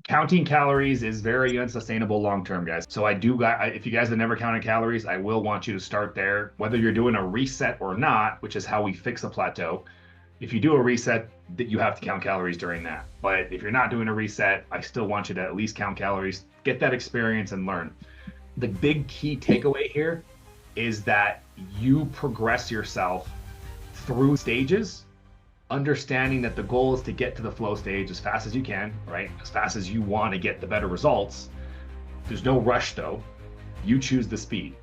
Counting calories is very unsustainable long term, guys. So if you guys have never counted calories, I will want you to start there, whether you're doing a reset or not, which is how we fix a plateau. If you do a reset, that you have to count calories during that. But if you're not doing a reset, I still want you to at least count calories, get that experience and learn. The big key takeaway here is that you progress yourself through stages, understanding that the goal is to get to the flow stage as fast as you can, right? As fast as you want to get the better results. There's no rush though. You choose the speed.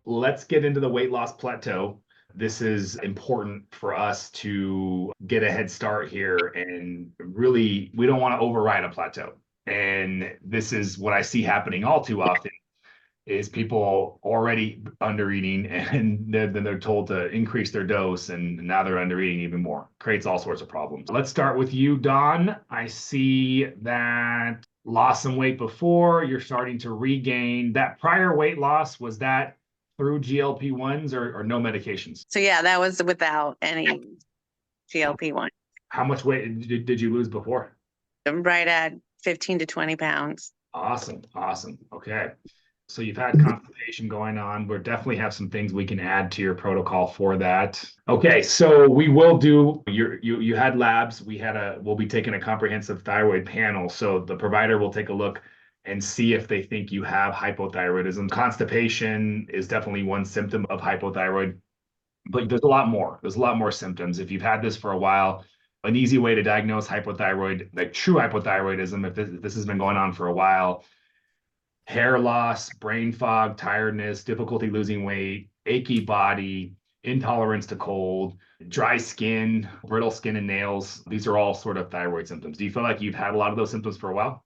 Let's get into the weight loss plateau. This is important for us to get a head start here, and really, we don't want to override a plateau. And this is what I see happening all too often is people already under eating, and then they're told to increase their dose, and now they're under eating even more. Creates all sorts of problems. Let's start with you, Don. I see that lost some weight before, you're starting to regain. That prior weight loss, was that through GLP-1s or no medications? So yeah, that was without any GLP-1. How much weight did you lose before? Right at 15 to 20 pounds. Awesome. Okay. So you've had constipation going on. We'll definitely have some things we can add to your protocol for that. Okay, so we will do you had labs. We'll be taking a comprehensive thyroid panel. So the provider will take a look and see if they think you have hypothyroidism. Constipation is definitely one symptom of hypothyroid, but there's a lot more. There's a lot more symptoms. If you've had this for a while, an easy way to diagnose hypothyroid, like true hypothyroidism, if this has been going on for a while: hair loss, brain fog, tiredness, difficulty losing weight, achy body, intolerance to cold, dry skin, brittle skin and nails. These are all sort of thyroid symptoms. Do you feel like you've had a lot of those symptoms for a while?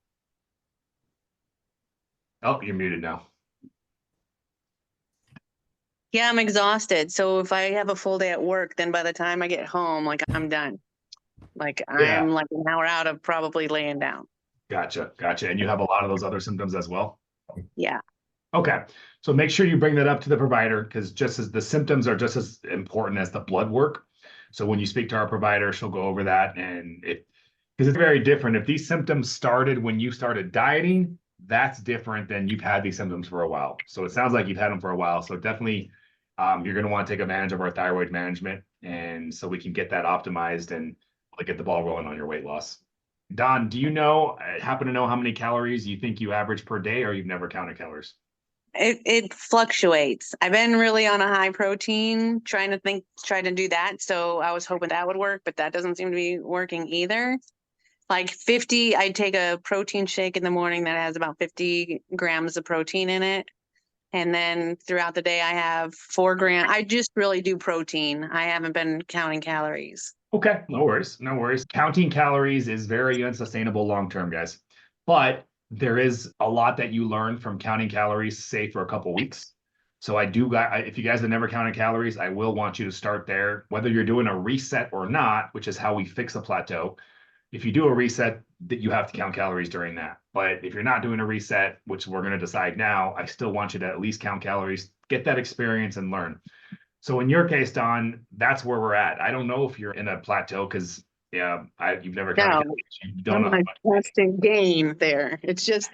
Oh, you're muted now. Yeah, I'm exhausted. So if I have a full day at work, then by the time I get home, like I'm done. Like I'm like an hour out of probably laying down. Gotcha. And you have a lot of those other symptoms as well? Yeah. Okay. So make sure you bring that up to the provider, because just as the symptoms are just as important as the blood work. So when you speak to our provider, she'll go over that. And because it's very different. If these symptoms started when you started dieting, that's different than you've had these symptoms for a while. So it sounds like you've had them for a while. So definitely you're going to want to take advantage of our thyroid management. And so we can get that optimized and get the ball rolling on your weight loss. Don, do you happen to know how many calories you think you average per day, or you've never counted calories? It fluctuates. I've been really on a high protein, trying to do that. So I was hoping that would work, but that doesn't seem to be working either. Like 50, I take a protein shake in the morning that has about 50 grams of protein in it. And then throughout the day, I have 4 grams. I just really do protein. I haven't been counting calories. Okay, no worries. Counting calories is very unsustainable long term, guys. But there is a lot that you learn from counting calories, say for a couple weeks. So if you guys have never counted calories, I will want you to start there, whether you're doing a reset or not, which is how we fix a plateau. If you do a reset, that you have to count calories during that. But if you're not doing a reset, which we're going to decide now, I still want you to at least count calories, get that experience and learn. So in your case, Don, that's where we're at. I don't know if you're in a plateau because you've never counted calories. You don't know. I'm constant gain there. It's just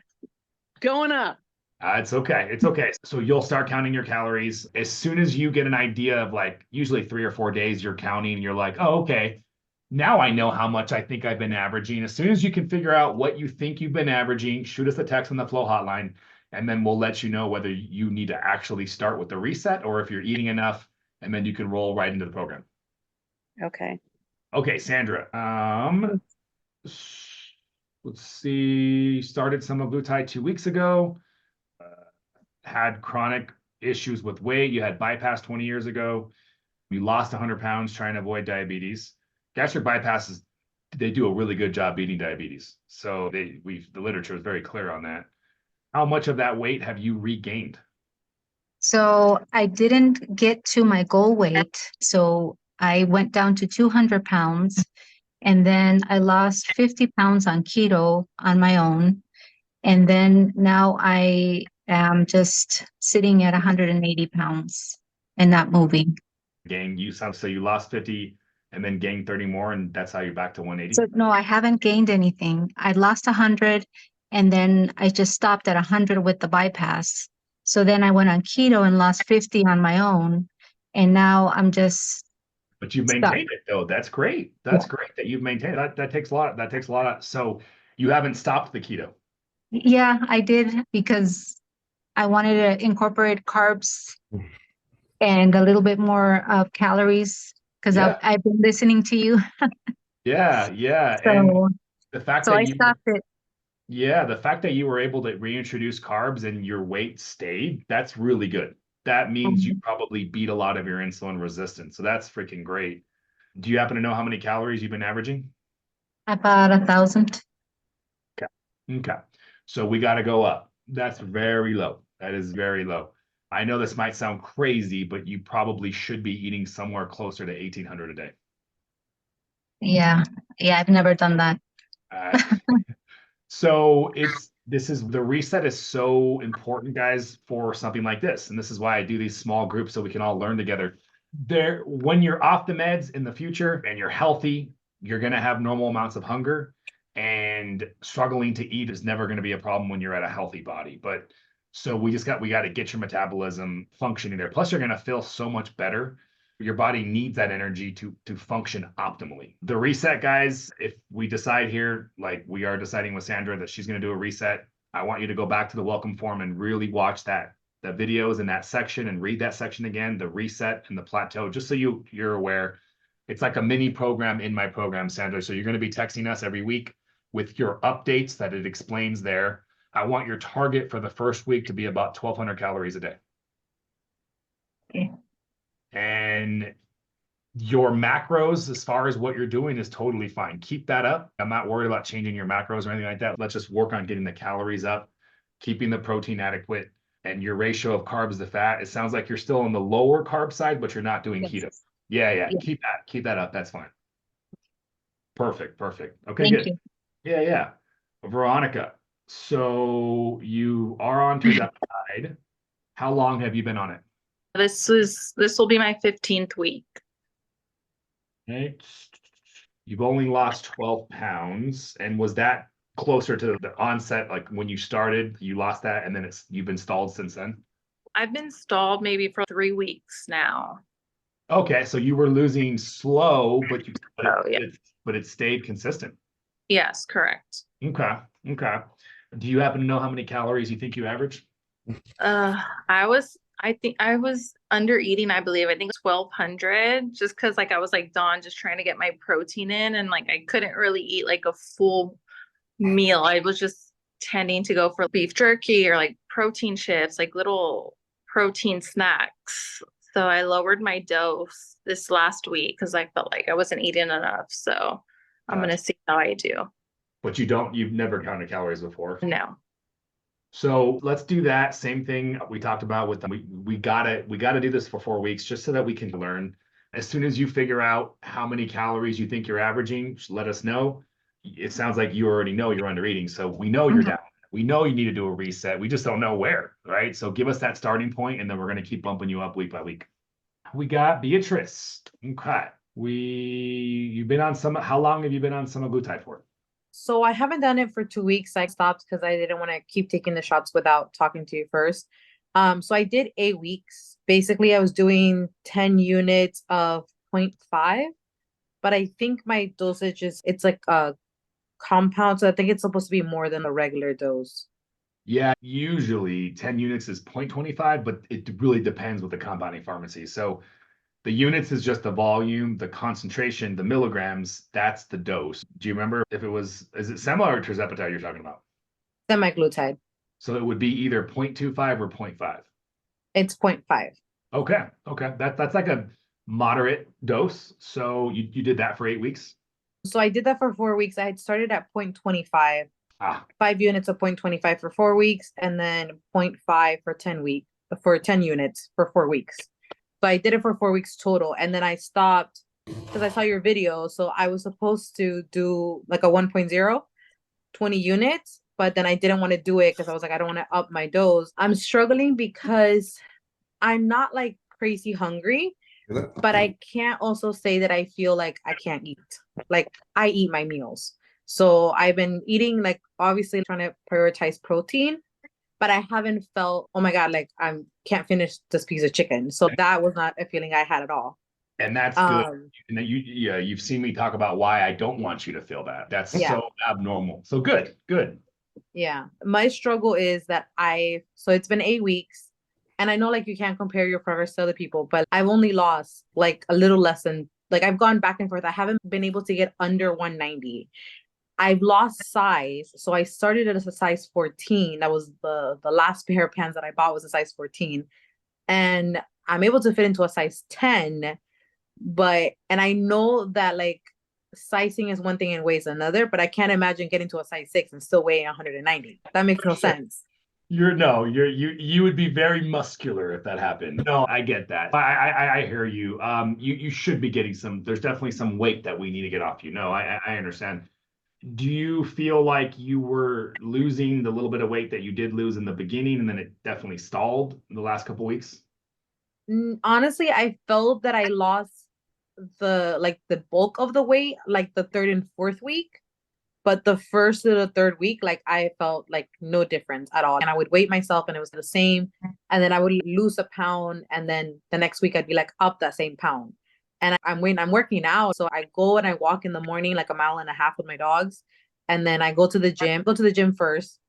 going up. It's okay. So you'll start counting your calories as soon as you get an idea of, like, usually 3 or 4 days you're counting and you're like, oh, okay, now I know how much I think I've been averaging. As soon as you can figure out what you think you've been averaging, shoot us a text on the FLOA hotline, and then we'll let you know whether you need to actually start with the reset or if you're eating enough, and then you can roll right into the program. Okay, Sandra. Let's see. Started semaglutide 2 weeks ago. Had chronic issues with weight. You had bypass 20 years ago. You lost 100 pounds trying to avoid diabetes. Gastric bypasses, they do a really good job beating diabetes. So the literature is very clear on that. How much of that weight have you regained? So I didn't get to my goal weight. So I went down to 200 pounds, and then I lost 50 pounds on keto on my own. And then now I am just sitting at 180 pounds and not moving. So you lost 50 and then gain 30 more, and that's how you're back to 180? So no, I haven't gained anything. I lost 100 and then I just stopped at 100 with the bypass. So then I went on keto and lost 50 on my own. And now I'm just But you've stuck. maintained it though. That's great. Yeah. That's great that you've maintained it. That takes a lot. That takes a lot of, so you haven't stopped the keto. Yeah, I did because I wanted to incorporate carbs and a little bit more of calories because Yeah. I've been listening to you. Yeah. Yeah. And So the fact so that I stopped it. yeah, the fact that you were able to reintroduce carbs and your weight stayed, that's really good. That means you probably beat a lot of your insulin resistance. So that's freaking great. Do you happen to know how many calories you've been averaging? About 1,000. Okay. So we got to go up. That's very low. That is very low. I know this might sound crazy, but you probably should be eating somewhere closer to 1,800 a day. Yeah. Yeah, I've never done that. Uh, So this is the reset is so important, guys, for something like this. And this is why I do these small groups so we can all learn together. There, when you're off the meds in the future and you're healthy, you're gonna have normal amounts of hunger, and struggling to eat is never gonna be a problem when you're at a healthy body. But so we got to get your metabolism functioning there. Plus, you're gonna feel so much better. Your body needs that energy to function optimally. The reset, guys, if we decide here, like we are deciding with Sandra that she's going to do a reset, I want you to go back to the welcome form and really watch the videos in that section and read that section again, the reset and the plateau, just so you're aware. It's like a mini program in my program, Sandra. So you're going to be texting us every week with your updates that it explains there. I want your target for the first week to be about 1,200 calories a day. Okay. And your macros, as far as what you're doing, is totally fine. Keep that up. I'm not worried about changing your macros or anything like that. Let's just work on getting the calories up, keeping the protein adequate, and your ratio of carbs to fat. It sounds like you're still on the lower carb side, but you're not doing Yes. keto. Yeah. Yeah. Keep that up. That's fine. Perfect. Okay, Thank good. you. Yeah. Veronica, so you are on tirzepatide. How long have you been on it? This will be my 15th week. Okay. You've only lost 12 pounds. And was that closer to the onset, like when you started, you lost that, and then you've been stalled since then? I've been stalled maybe for 3 weeks now. Okay, so you were losing slow, but Oh, yeah. it stayed consistent. Yes, correct. Okay. Do you happen to know how many calories you think you average? I think I was under eating, I believe. I think 1,200, just because like I was like Dawn, just trying to get my protein in, and like I couldn't really eat like a full meal. I was just tending to go for beef jerky or like protein chips, like little protein snacks. So I lowered my dose this last week because I felt like I wasn't eating enough. So I'm gonna see how I do. But you've never counted calories before. No. So let's do that same thing we talked about with we gotta do this for 4 weeks just so that we can learn. As soon as you figure out how many calories you think you're averaging, just let us know. It sounds like you already know you're under eating, so we know you're down. We know you need to do a reset. We just don't know where, right? So give us that starting point, and then we're gonna keep bumping you up week by week. We got Beatrice. Okay. You've been on some. How long have you been on semaglutide for? So I haven't done it for 2 weeks. I stopped because I didn't want to keep taking the shots without talking to you first. So I did 8 weeks. Basically, I was doing 10 units of 0.5, but I think my dosage it's like a compound. So I think it's supposed to be more than a regular dose. Yeah, usually 10 units is 0.25, but it really depends with the compounding pharmacy. So the units is just the volume, the concentration, the milligrams, that's the dose. Do you remember is it sema or tirzepatide you're talking about? Semaglutide. So it would be either 0.25 or 0.5. It's 0.5. Okay. That's like a moderate dose. So you did that for 8 weeks? So I did that for 4 weeks. I had started at 0.25, 5 units of 0.25 for 4 weeks, and then 0.5 for 10 units for 4 weeks. So I did it for 4 weeks total. And then I stopped because I saw your video. So I was supposed to do like a 1.0, 20 units, but then I didn't want to do it because I was like, I don't want to up my dose. I'm struggling because I'm not like crazy hungry, but I can't also say that I feel like I can't eat. Like I eat my meals. So I've been eating, like obviously trying to prioritize protein, but I haven't felt, oh my God, like I can't finish this piece of chicken. So that was not a feeling I had at all. And that's good. And you've seen me talk about why I don't want you to feel that. That's so abnormal. So good. Yeah. My struggle is that so it's been 8 weeks, and I know like you can't compare your progress to other people, but I've only lost like a little less than, like I've gone back and forth. I haven't been able to get under 190. I've lost size. So I started at a size 14. That was the last pair of pants that I bought was a size 14. And I'm able to fit into a size 10. And I know that like sizing is one thing and weighs another, but I can't imagine getting to a size 6 and still weighing 190. That makes no sense. You would be very muscular if that happened. No, I get that. I hear you. You should be getting there's definitely some weight that we need to get off you. No, I understand. Do you feel like you were losing the little bit of weight that you did lose in the beginning and then it definitely stalled in the last couple of weeks? Honestly, I felt that I lost the bulk of the weight, like the third and fourth week. But the first to the third week, like I felt like no difference at all. And I would weigh myself and it was the same. And then I would lose a pound. And then the next week I'd be like up that same pound. And I'm working out. So I go and I walk in the morning, like a mile and a half with my dogs. And then I go to the gym first.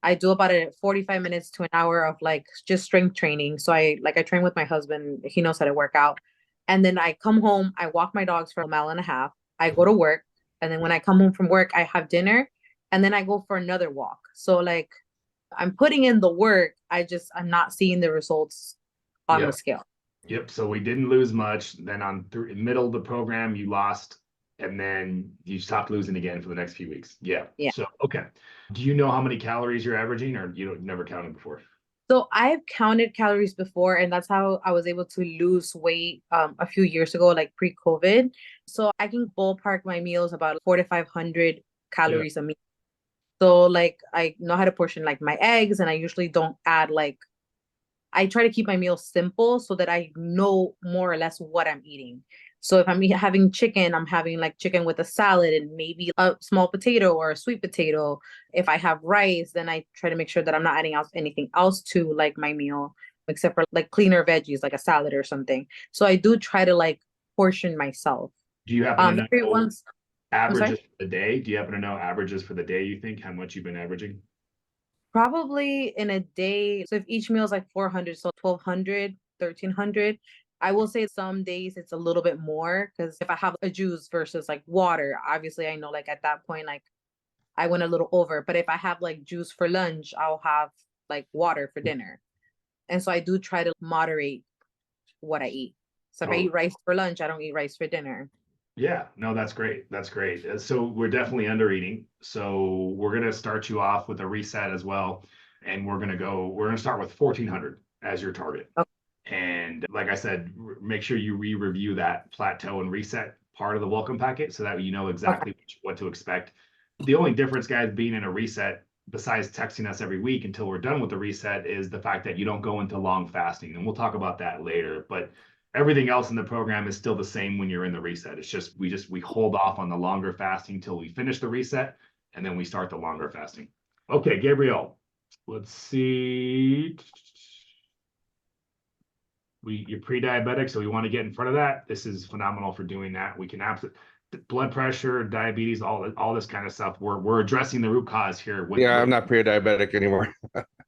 I do about 45 minutes to an hour of like just strength training. So I train with my husband. He knows how to work out. And then I come home, I walk my dogs for a mile and a half. I go to work. And then when I come home from work, I have dinner and then I go for another walk. So like I'm putting in the work. I'm not seeing the results on the scale. Yep. So we didn't lose much. Then middle of the program, you lost, and then you stopped losing again for the next few weeks. Yeah. So, okay. Do you know how many calories you're averaging, or you never counted before? So I've counted calories before, and that's how I was able to lose weight a few years ago, like pre-COVID. So I can ballpark my meals about 400 to 500 calories a meal. So like I know how to portion like my eggs, and I usually don't add I try to keep my meals simple so that I know more or less what I'm eating. So if I'm having chicken, I'm having like chicken with a salad and maybe a small potato or a sweet potato. If I have rice, then I try to make sure that I'm not adding anything else to like my meal, except for like cleaner veggies, like a salad or something. So I do try to like portion myself. Do you happen to know averages for the day? Do you happen to know averages for the day, you think, how much you've been averaging? Probably in a day. So if each meal is like 400, so 1,200, 1,300. I will say some days it's a little bit more because if I have a juice versus like water, obviously I know like at that point, like I went a little over. But if I have like juice for lunch, I'll have like water for dinner. And so I do try to moderate what I eat. So if I eat rice for lunch, I don't eat rice for dinner. Yeah, no, that's great. That's great. So we're definitely under eating. So we're going to start you off with a reset as well. And we're going to start with 1,400 as your target. Okay. And like I said, make sure you review that plateau and reset part of the welcome packet so that you know exactly what to expect. The only difference, guys, being in a reset, besides texting us every week until we're done with the reset, is the fact that you don't go into long fasting. And we'll talk about that later. But everything else in the program is still the same when you're in the reset. It's just we hold off on the longer fasting till we finish the reset, and then we start the longer fasting. Okay, Gabrielle, let's see. You're pre-diabetic, so we want to get in front of that. This is phenomenal for doing that. We can absolutely blood pressure, diabetes, all this kind of stuff. We're addressing the root cause here. I'm not pre-diabetic anymore.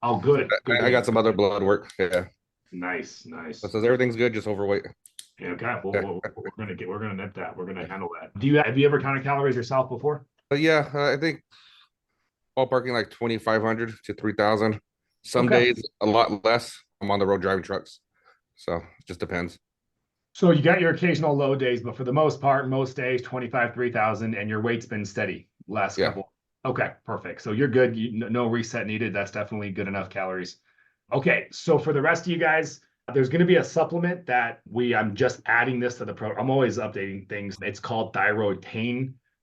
Oh, good. I got some other blood work. Yeah. Nice. So everything's good, just overweight. Yeah, okay. Well, we're gonna nip that. We're gonna handle that. Have you ever counted calories yourself before? I think ballparking like 2,500 to 3,000. Some days a lot less. I'm on the road driving trucks, so it just depends. So you got your occasional low days, but for the most part, most days 25, 3,000, and your weight's been steady last couple. Okay, perfect. So you're good. No reset needed. That's definitely good enough calories. Okay, so for the rest of you guys, there's going to be a supplement that I'm just adding this to the program. I'm always updating things. It's called Thyroid.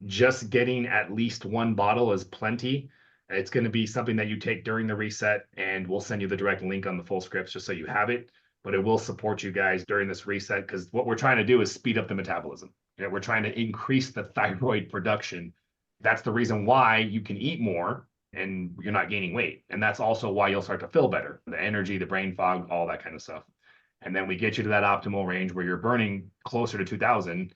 Just getting at least one bottle is plenty. It's going to be something that you take during the reset, and we'll send you the direct link on the full scripts just so you have it. but it will support you guys during this reset, because what we're trying to do is speed up the metabolism. You know, we're trying to increase the thyroid production. That's the reason why you can eat more and you're not gaining weight. And that's also why you'll start to feel better. The energy, the brain fog, all that kind of stuff. And then we get you to that optimal range where you're burning closer to 2000,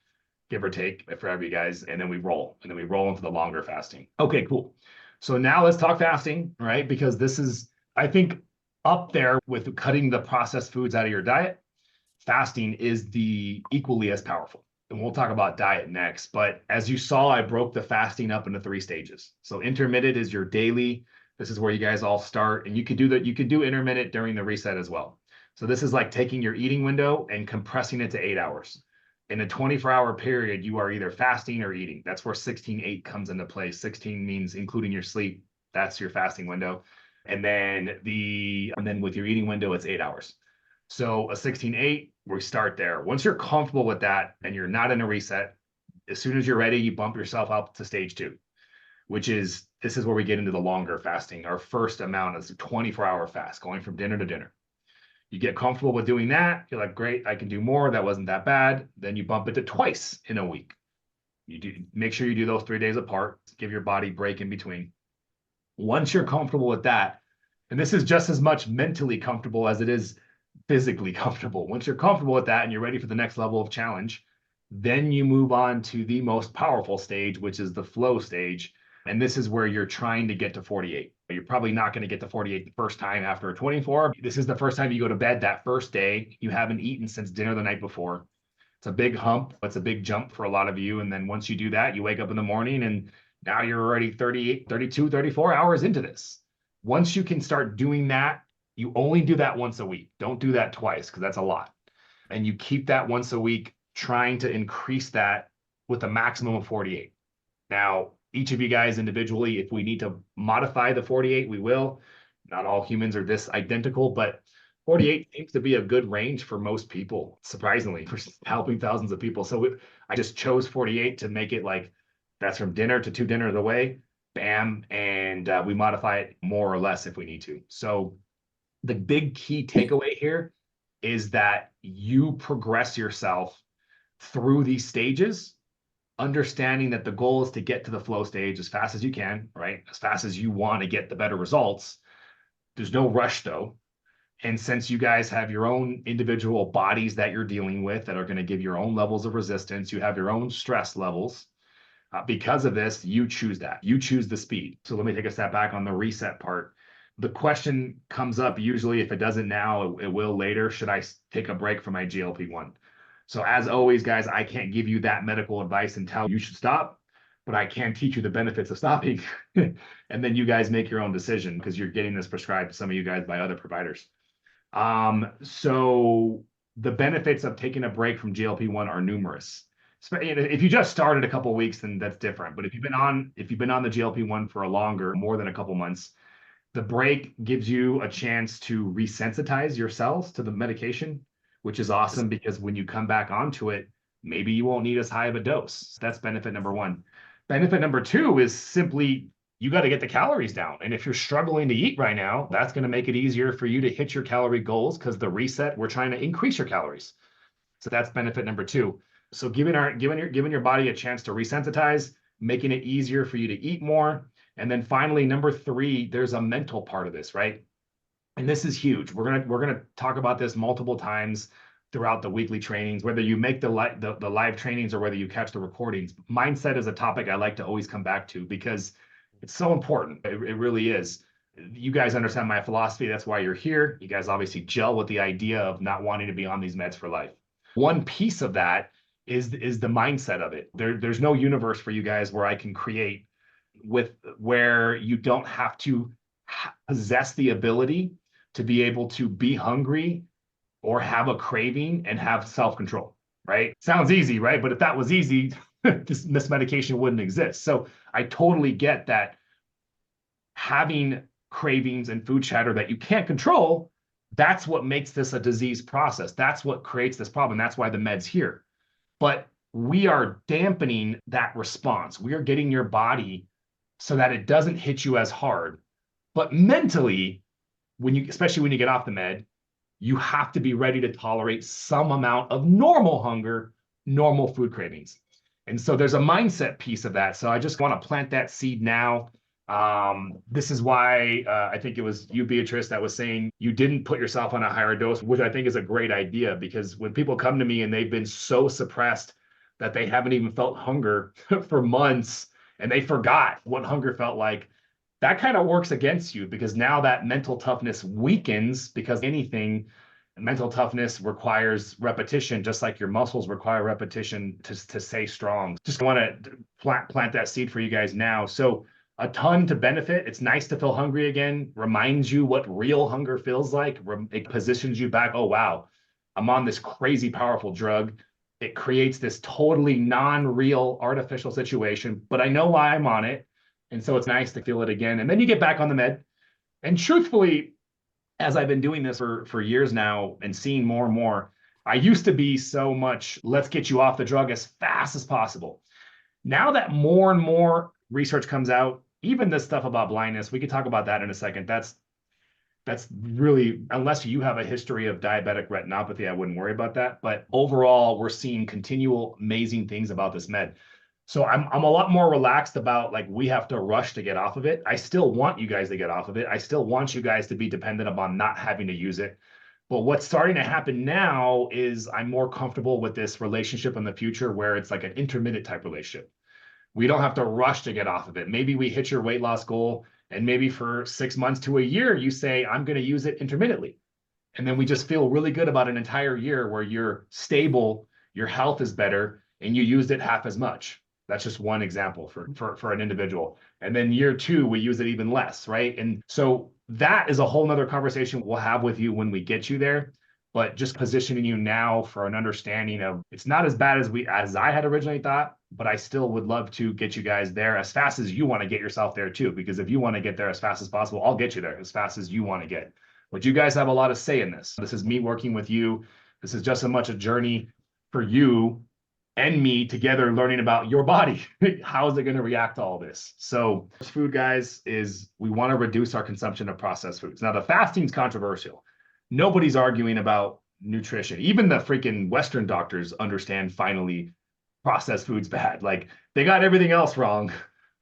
give or take, for every guys. And then we roll. And then we roll into the longer fasting. Okay, cool. So now let's talk fasting, right? Because this is, I think, up there with cutting the processed foods out of your diet. Fasting is the equally as powerful. And we'll talk about diet next. But as you saw, I broke the fasting up into 3 stages. So intermittent is your daily. This is where you guys all start. And you could do that. You could do intermittent during the reset as well. So this is like taking your eating window and compressing it to 8 hours. In a 24-hour period, you are either fasting or eating. That's where 16-8 comes into play. 16 means including your sleep. That's your fasting window. And then with your eating window, it's 8 hours. So a 16-8, we start there. Once you're comfortable with that and you're not in a reset, as soon as you're ready, you bump yourself up to stage 2, which is, this is where we get into the longer fasting. Our first amount is a 24-hour fast, going from dinner to dinner. You get comfortable with doing that. You're like, great, I can do more. That wasn't that bad. Then you bump it to twice in a week. You do make sure you do those 3 days apart. Give your body a break in between. Once you're comfortable with that, and this is just as much mentally comfortable as it is physically comfortable. Once you're comfortable with that and you're ready for the next level of challenge, then you move on to the most powerful stage, which is the flow stage. And this is where you're trying to get to 48. You're probably not going to get to 48 the first time after a 24. This is the first time you go to bed that first day. You haven't eaten since dinner the night before. It's a big hump. It's a big jump for a lot of you. And then once you do that, you wake up in the morning and now you're already 38, 32, 34 hours into this. Once you can start doing that, you only do that once a week. Don't do that twice, because that's a lot. And you keep that once a week, trying to increase that with a maximum of 48. Now, each of you guys individually, if we need to modify the 48, we will. Not all humans are this identical, but 48 seems to be a good range for most people, surprisingly, for helping thousands of people. So I just chose 48 to make it like, that's from dinner to 2 dinners away, bam, and we modify it more or less if we need to. So the big key takeaway here is that you progress yourself through these stages, understanding that the goal is to get to the flow stage as fast as you can, right? As fast as you want to get the better results. There's no rush though. And since you guys have your own individual bodies that you're dealing with that are going to give your own levels of resistance, you have your own stress levels. Because of this, you choose that. You choose the speed. So let me take a step back on the reset part. The question comes up usually, if it doesn't now, it will later. Should I take a break from my GLP-1? So as always, guys, I can't give you that medical advice and tell you should stop, but I can teach you the benefits of stopping. And then you guys make your own decision, because you're getting this prescribed to some of you guys by other providers. So the benefits of taking a break from GLP-1 are numerous. If you just started a couple of weeks, then that's different. But if you've been on the GLP-1 for a longer, more than a couple months, the break gives you a chance to resensitize your cells to the medication, which is awesome, because when you come back onto it, maybe you won't need as high of a dose. That's benefit number 1. Benefit number 2 is simply you got to get the calories down. And if you're struggling to eat right now, that's going to make it easier for you to hit your calorie goals, because the reset, we're trying to increase your calories. So that's benefit number 2. So giving your body a chance to resensitize, making it easier for you to eat more. And then finally, number 3, there's a mental part of this, right? And this is huge. We're gonna talk about this multiple times throughout the weekly trainings, whether you make the live trainings or whether you catch the recordings. Mindset is a topic I like to always come back to, because it's so important. It really is. You guys understand my philosophy. That's why you're here. You guys obviously gel with the idea of not wanting to be on these meds for life. One piece of that is the mindset of it. There's no universe for you guys where I can create where you don't have to possess the ability to be able to be hungry or have a craving and have self-control, right? Sounds easy, right? But if that was easy, this medication wouldn't exist. So I totally get that having cravings and food chatter that you can't control, that's what makes this a disease process. That's what creates this problem. That's why the med's here. But we are dampening that response. We are getting your body so that it doesn't hit you as hard. But mentally, especially when you get off the med, you have to be ready to tolerate some amount of normal hunger, normal food cravings. And so there's a mindset piece of that. So I just want to plant that seed now. This is why I think it was you, Beatrice, that was saying you didn't put yourself on a higher dose, which I think is a great idea, because when people come to me and they've been so suppressed that they haven't even felt hunger for months and they forgot what hunger felt like, that kind of works against you, because now that mental toughness weakens, because anything, mental toughness requires repetition, just like your muscles require repetition to stay strong. Just want to plant that seed for you guys now. So a ton to benefit. It's nice to feel hungry again, reminds you what real hunger feels like. It positions you back. Oh, wow, I'm on this crazy powerful drug. It creates this totally non-real artificial situation, but I know why I'm on it. And so it's nice to feel it again. And then you get back on the med. And truthfully, as I've been doing this for years now and seeing more and more, I used to be so much, let's get you off the drug as fast as possible. Now that more and more research comes out, even this stuff about blindness, we could talk about that in a second. That's really, unless you have a history of diabetic retinopathy, I wouldn't worry about that. But overall, we're seeing continual amazing things about this med. So I'm a lot more relaxed about, like, we have to rush to get off of it. I still want you guys to get off of it. I still want you guys to be dependent upon not having to use it. But what's starting to happen now is I'm more comfortable with this relationship in the future where it's like an intermittent type relationship. We don't have to rush to get off of it. Maybe we hit your weight loss goal, and maybe for 6 months to a year, you say, I'm going to use it intermittently. And then we just feel really good about an entire year where you're stable, your health is better, and you used it half as much. That's just one example for an individual. And then year 2, we use it even less, right? And so that is a whole nother conversation we'll have with you when we get you there. But just positioning you now for an understanding of, it's not as bad as I had originally thought, but I still would love to get you guys there as fast as you want to get yourself there too. Because if you want to get there as fast as possible, I'll get you there as fast as you want to get. But you guys have a lot of say in this. This is me working with you. This is just as much a journey for you and me together, learning about your body. How is it going to react to all this? So food, guys, is we want to reduce our consumption of processed foods. Now, the fasting's controversial. Nobody's arguing about nutrition. Even the freaking Western doctors understand finally processed food's bad. Like, they got everything else wrong,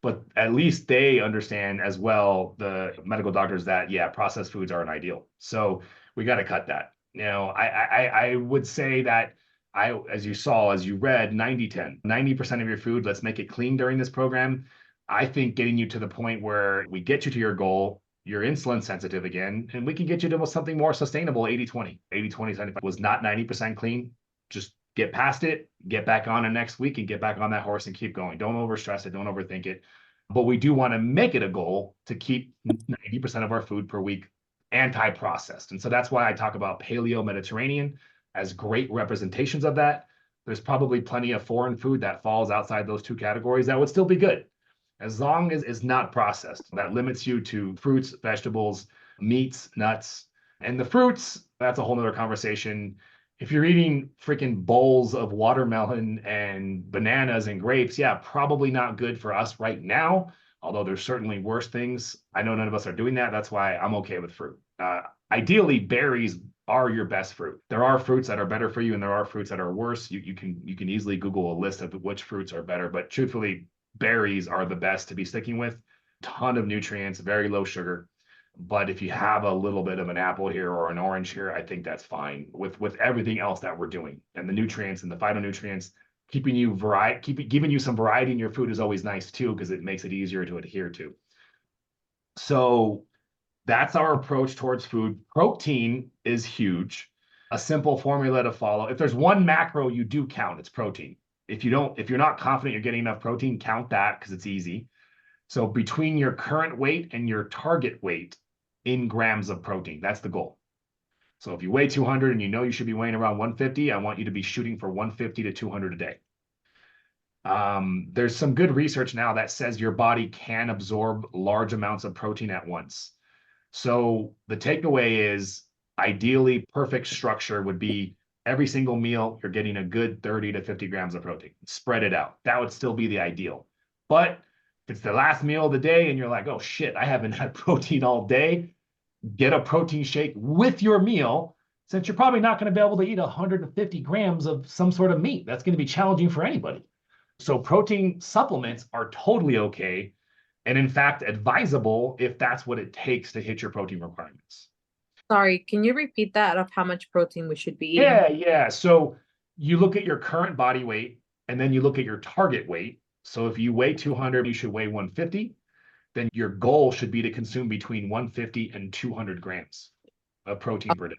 but at least they understand as well, the medical doctors, that, yeah, processed foods aren't ideal. So we got to cut that. You know, I would say that as you saw, as you read, 90-10, 90% of your food, let's make it clean during this program. I think getting you to the point where we get you to your goal, you're insulin sensitive again, and we can get you to something more sustainable, 80-20. 80-20, 75 was not 90% clean. Just get past it, get back on it next week, and get back on that horse and keep going. Don't overstress it, don't overthink it. But we do want to make it a goal to keep 90% of our food per week anti-processed. And so that's why I talk about Paleo-Mediterranean as great representations of that. There's probably plenty of foreign food that falls outside those 2 categories that would still be good, as long as it's not processed. That limits you to fruits, vegetables, meats, nuts. And the fruits, that's a whole nother conversation. If you're eating freaking bowls of watermelon and bananas and grapes, yeah, probably not good for us right now, although there's certainly worse things. I know none of us are doing that. That's why I'm okay with fruit. Ideally, berries are your best fruit. There are fruits that are better for you, and there are fruits that are worse. You can easily Google a list of which fruits are better, but truthfully, berries are the best to be sticking with. Ton of nutrients, very low sugar. But if you have a little bit of an apple here or an orange here, I think that's fine with everything else that we're doing. And the nutrients and the phytonutrients, giving you some variety in your food is always nice too, because it makes it easier to adhere to. So that's our approach towards food. Protein is huge. A simple formula to follow. If there's one macro you do count, it's protein. If you're not confident you're getting enough protein, count that, because it's easy. So between your current weight and your target weight in grams of protein, that's the goal. So if you weigh 200 and you know you should be weighing around 150, I want you to be shooting for 150 to 200 a day. There's some good research now that says your body can absorb large amounts of protein at once. So the takeaway is, ideally, perfect structure would be every single meal, you're getting a good 30 to 50 grams of protein. Spread it out. That would still be the ideal. But if it's the last meal of the day and you're like, oh shit, I haven't had protein all day, get a protein shake with your meal. since you're probably not going to be able to eat 150 grams of some sort of meat. That's going to be challenging for anybody. So protein supplements are totally okay. And in fact, advisable if that's what it takes to hit your protein requirements. Sorry, can you repeat that of how much protein we should be eating? Yeah. So you look at your current body weight and then you look at your target weight. So if you weigh 200, you should weigh 150. Then your goal should be to consume between 150 and 200 grams of protein per day.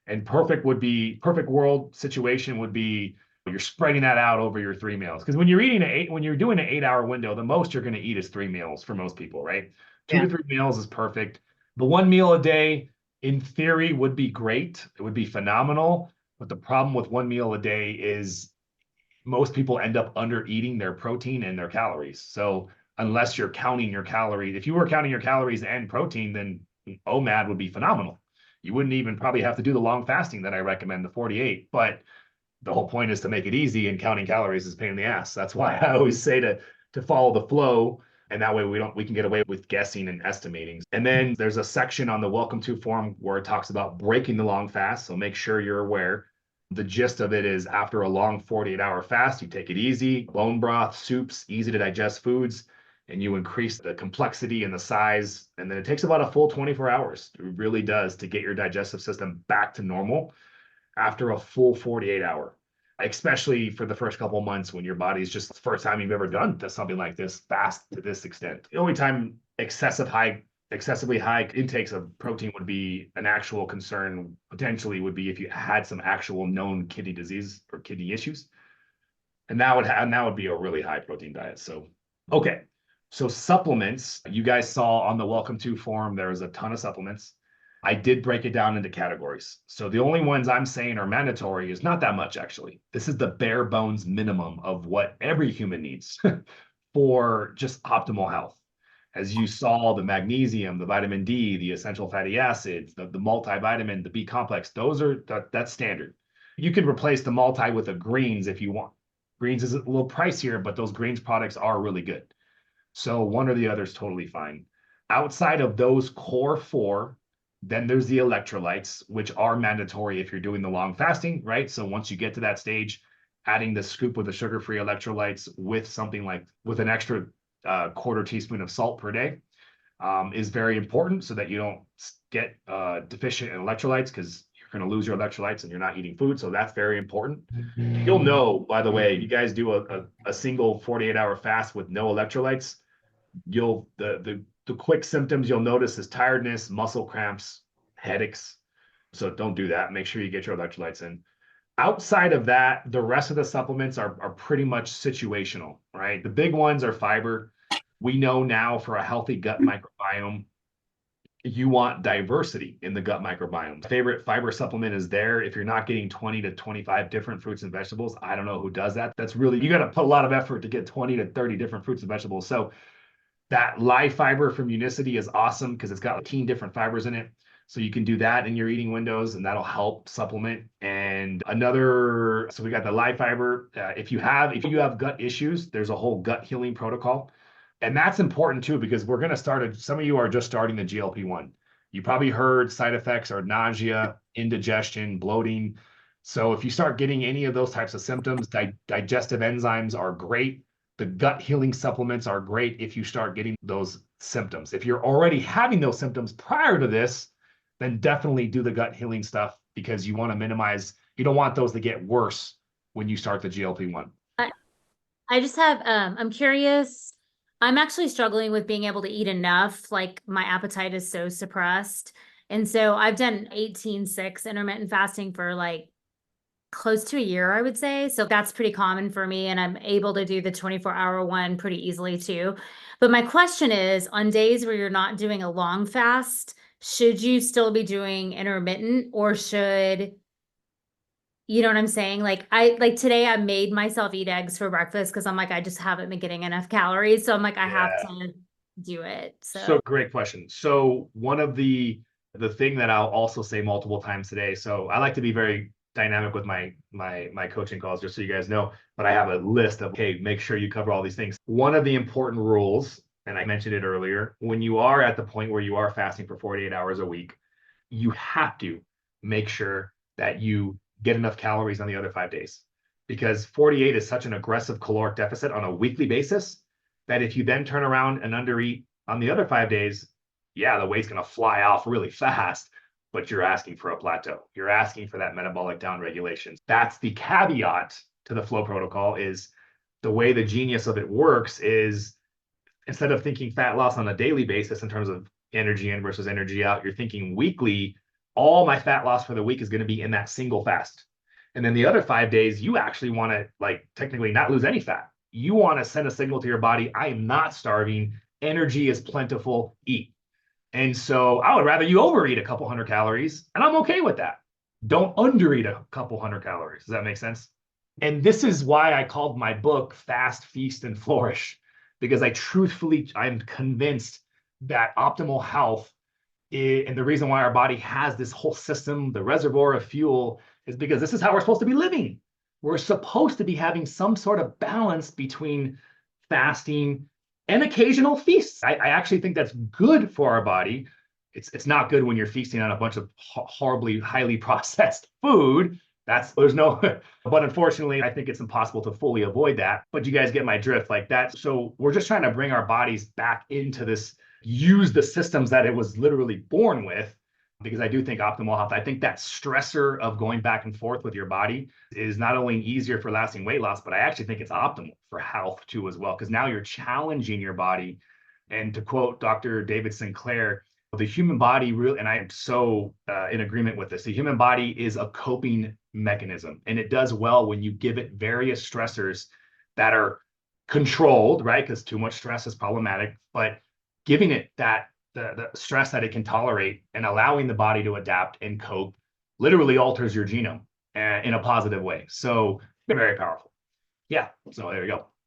And perfect world situation would be you're spreading that out over your 3 meals. Because when you're doing an 8-hour window, the most you're going to eat is 3 meals for most people, right? 2 to 3 meals is perfect. The 1 meal a day, in theory, would be great. It would be phenomenal. But the problem with 1 meal a day is most people end up under eating their protein and their calories. So unless you're counting your calories, if you were counting your calories and protein, then OMAD would be phenomenal. You wouldn't even probably have to do the long fasting that I recommend, the 48. But the whole point is to make it easy, and counting calories is a pain in the ass. That's why I always say to follow the flow, and that way we can get away with guessing and estimating. And then there's a section on the Welcome to form where it talks about breaking the long fast. So make sure you're aware. The gist of it is after a long 48-hour fast, you take it easy, bone broth, soups, easy to digest foods, and you increase the complexity and the size. And then it takes about a full 24 hours. It really does to get your digestive system back to normal after a full 48-hour, especially for the first couple of months when your body's just the first time you've ever done something like this fast to this extent. The only time excessively high intakes of protein would be an actual concern potentially would be if you had some actual known kidney disease or kidney issues. And that would be a really high protein diet. So, okay. So supplements, you guys saw on the Welcome to form, there's a ton of supplements. I did break it down into categories. So the only ones I'm saying are mandatory is not that much, actually. This is the bare bones minimum of what every human needs for just optimal health. As you saw, the magnesium, the vitamin D, the essential fatty acids, the multivitamin, the B complex, that's standard. You can replace the multi with a greens if you want. Greens is a little pricier, but those greens products are really good. So one or the other is totally fine. Outside of those core 4, then there's the electrolytes, which are mandatory if you're doing the long fasting, right? So once you get to that stage, adding the scoop of the sugar-free electrolytes with an extra quarter teaspoon of salt per day is very important so that you don't get deficient in electrolytes, because you're going to lose your electrolytes and you're not eating food. So that's very important. You'll know, by the way, if you guys do a single 48-hour fast with no electrolytes, the quick symptoms you'll notice is tiredness, muscle cramps, headaches. So don't do that. Make sure you get your electrolytes in. Outside of that, the rest of the supplements are pretty much situational, right? The big ones are fiber. We know now for a healthy gut microbiome, you want diversity in the gut microbiome. Favorite fiber supplement is there. If you're not getting 20 to 25 different fruits and vegetables, I don't know who does that. That's really, you got to put a lot of effort to get 20 to 30 different fruits and vegetables. So that live fiber from Unicity is awesome because it's got 18 different fibers in it. So you can do that in your eating windows, and that'll help supplement. And so we got the live fiber. If you have gut issues, there's a whole gut healing protocol. And that's important too, because we're going to some of you are just starting the GLP-1. You probably heard side effects are nausea, indigestion, bloating. So if you start getting any of those types of symptoms, digestive enzymes are great. The gut healing supplements are great if you start getting those symptoms. If you're already having those symptoms prior to this, then definitely do the gut healing stuff, because you want to minimize, you don't want those to get worse when you start the GLP-1. I just have, I'm curious. I'm actually struggling with being able to eat enough. Like my appetite is so suppressed. And so I've done 18/6 intermittent fasting for like close to a year, I would say. So that's pretty common for me. And I'm able to do the 24-hour one pretty easily too. But my question is, on days where you're not doing a long fast, should you still be doing intermittent, or should, you know what I'm saying? Like today I made myself eat eggs for breakfast because I'm like, I just haven't been getting enough calories. So I'm like, I have to do it. So great question. So one of the thing that I'll also say multiple times today. So I like to be very dynamic with my coaching calls, just so you guys know, but I have a list of, okay, make sure you cover all these things. One of the important rules, and I mentioned it earlier, when you are at the point where you are fasting for 48 hours a week, you have to make sure that you get enough calories on the other 5 days, because 48 is such an aggressive caloric deficit on a weekly basis that if you then turn around and undereat on the other 5 days, yeah, the weight's going to fly off really fast, but you're asking for a plateau. You're asking for that metabolic downregulation. That's the caveat to the FLOA protocol. Is the way the genius of it works is, instead of thinking fat loss on a daily basis in terms of energy in versus energy out, you're thinking weekly. All my fat loss for the week is going to be in that single fast. And then the other 5 days, you actually want to, like, technically not lose any fat. You want to send a signal to your body, I am not starving. Energy is plentiful, eat. And so I would rather you overeat a couple hundred calories, and I'm okay with that. Don't undereat a couple hundred calories. Does that make sense? And this is why I called my book Fast, Feast, and Flourish, because I'm convinced that optimal health and the reason why our body has this whole system, the reservoir of fuel, is because this is how we're supposed to be living. We're supposed to be having some sort of balance between fasting and occasional feasts. I actually think that's good for our body. It's not good when you're feasting on a bunch of horribly highly processed food. There's no, but unfortunately, I think it's impossible to fully avoid that. But you guys get my drift like that. So we're just trying to bring our bodies back into this, use the systems that it was literally born with, because I do think optimal health, I think that stressor of going back and forth with your body is not only easier for lasting weight loss, but I actually think it's optimal for health too as well, because now you're challenging your body. And to quote Dr. David Sinclair, the human body really, and I am so in agreement with this, the human body is a coping mechanism, and it does well when you give it various stressors that are controlled, right? Because too much stress is problematic, but giving it that the stress that it can tolerate and allowing the body to adapt and cope literally alters your genome in a positive way. So very powerful. Yeah. So there you go.